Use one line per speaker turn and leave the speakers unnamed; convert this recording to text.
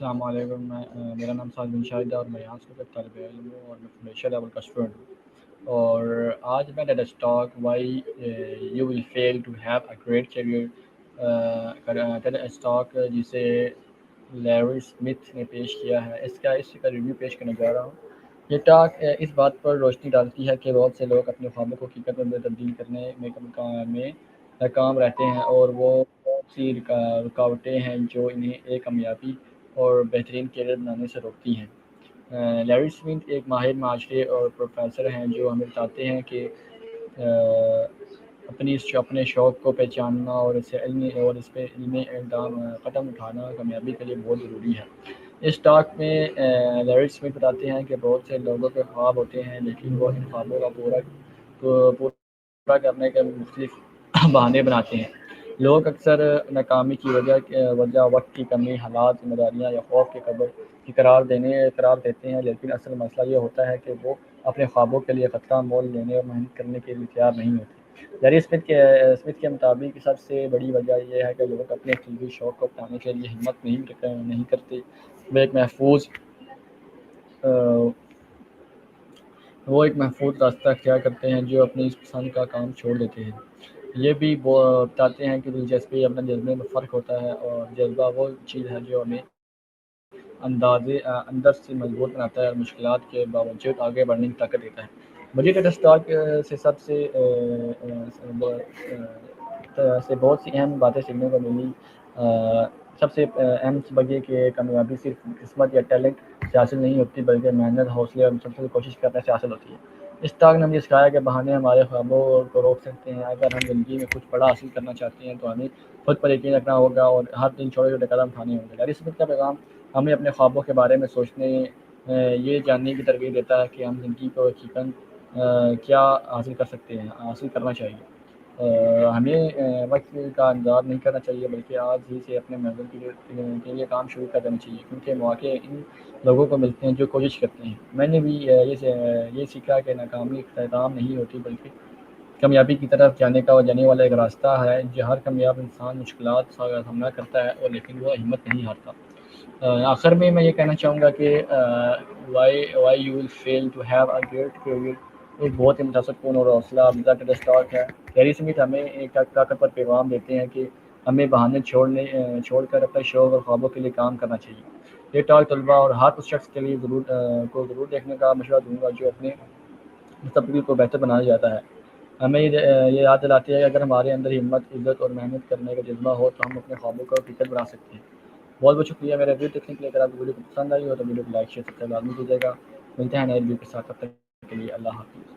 السلام علیکم، میرا نام سعد بن شاہد ہے اور میں یہاں سے کا طالب علم ہوں اور میں فاؤنڈیشن لیول کا اسٹوڈنٹ ہوں، اور آج میں let's talk why you will fail to have a great career let's talk جسے لیری اسمتھ نے پیش کیا ہے، اس کا ریویو پیش کرنے جا رہا ہوں۔ یہ ٹاک اس بات پر روشنی ڈالتی ہے کہ بہت سے لوگ اپنے خوابوں کو حقیقت میں تبدیل کرنے میں ناکام رہتے ہیں، اور وہ بہت سی رکاوٹیں ہیں جو انہیں ایک کامیابی اور بہترین کیریئر بنانے سے روکتی ہیں۔ لیری اسمتھ ایک ماہر معاشرے اور پروفیسر ہیں جو ہمیں بتاتے ہیں کہ اپنے شوق کو پہچاننا اور اس پہ علمی قدم اٹھانا کامیابی کے لیے بہت ضروری ہے۔ اس ٹاک میں لیری اسمتھ بتاتے ہیں کہ بہت سے لوگوں کے خواب ہوتے ہیں، لیکن وہ ان خوابوں کا پورا کرنے کے مختلف بہانے بناتے ہیں۔ لوگ اکثر ناکامی کی وجہ وقت کی کمی، حالات، ذمہ داریاں یا خوف کی قرار دیتے ہیں، لیکن اصل مسئلہ یہ ہوتا ہے کہ وہ اپنے خوابوں کے لیے خطرہ مول لینے اور محنت کرنے کے لیے تیار نہیں ہوتے۔ لیری اسمتھ کے مطابق سب سے بڑی وجہ یہ ہے کہ لوگ اپنے قلبی شوق کو پانے کے لیے ہمت نہیں کرتے۔ وہ ایک محفوظ راستہ اختیار کرتے ہیں جو اپنی اس پسند کا کام چھوڑ دیتے ہیں۔ یہ بھی بتاتے ہیں کہ دلچسپی اپنے جذبے میں فرق ہوتا ہے، اور جذبہ وہ چیز ہے جو ہمیں اندر سے مضبوط بناتا ہے اور مشکلات کے باوجود آگے بڑھنے کی طاقت دیتا ہے۔ مجھے ٹیڈ ٹاک سے بہت سی اہم باتیں سیکھنے کو ملی۔ سب سے اہم سبق یہ کہ کامیابی صرف قسمت یا ٹیلنٹ سے حاصل نہیں ہوتی، بلکہ محنت، حوصلے اور مسلسل کوشش کرنے سے حاصل ہوتی ہے۔ اس ٹاک نے مجھے سکھایا کہ بہانے ہمارے خوابوں کو روک سکتے ہیں۔ اگر ہم زندگی میں کچھ بڑا حاصل کرنا چاہتے ہیں تو ہمیں خود پر یقین رکھنا ہوگا اور ہر دن چھوٹے چھوٹے قدم اٹھانے ہوں گے۔ لیری اسمتھ کا پیغام ہمیں اپنے خوابوں کے بارے میں سوچنے، یہ جاننے کی ترغیب دیتا ہے کہ ہم زندگی کو یقیناً کیا حاصل کرنا چاہیے۔ ہمیں وقت کا انتظار نہیں کرنا چاہیے، بلکہ آج ہی سے اپنے منزل کے لیے کام شروع کر دینا چاہیے، کیونکہ مواقع ان لوگوں کو ملتے ہیں جو کوشش کرتے ہیں۔ میں نے بھی یہ سیکھا کہ ناکامی اختتام نہیں ہوتی، بلکہ کامیابی کی طرف جانے والا ایک راستہ ہے۔ جو ہر کامیاب انسان مشکلات کا سامنا کرتا ہے، اور لیکن وہ ہمت نہیں ہارتا۔ آخر میں یہ کہنا چاہوں گا کہ why you will fail to have a great career ایک بہت ہی متاثر کن اور حوصلہ افزا ٹاک ہے۔ لیری اسمتھ ہمیں ایک طاقتور پیغام دیتے ہیں کہ ہمیں بہانے چھوڑ کر اپنے شوق اور خوابوں کے لیے کام کرنا چاہیے۔ یہ ٹاک طلباء اور ہر اس شخص کے لیے ضرور دیکھنے کا مشورہ دوں گا جو اپنے مستقبل کو بہتر بنانا چاہتا ہے۔ ہمیں یہ یاد دلاتی ہے کہ اگر ہمارے اندر ہمت، عزت اور محنت کرنے کا جذبہ ہو تو ہم اپنے خوابوں کو حقیقت بنا سکتے ہیں۔ بہت بہت شکریہ میرا ویڈیو دیکھنے کے لیے۔ اگر آپ کو ویڈیو کو پسند آئی ہو تو ویڈیو کو لائک، شیئر، سبسکرائب لازمی کیجیے گا۔ ملتے ہیں نئے ویڈیو کے ساتھ، تب تک کے لیے اللہ حافظ۔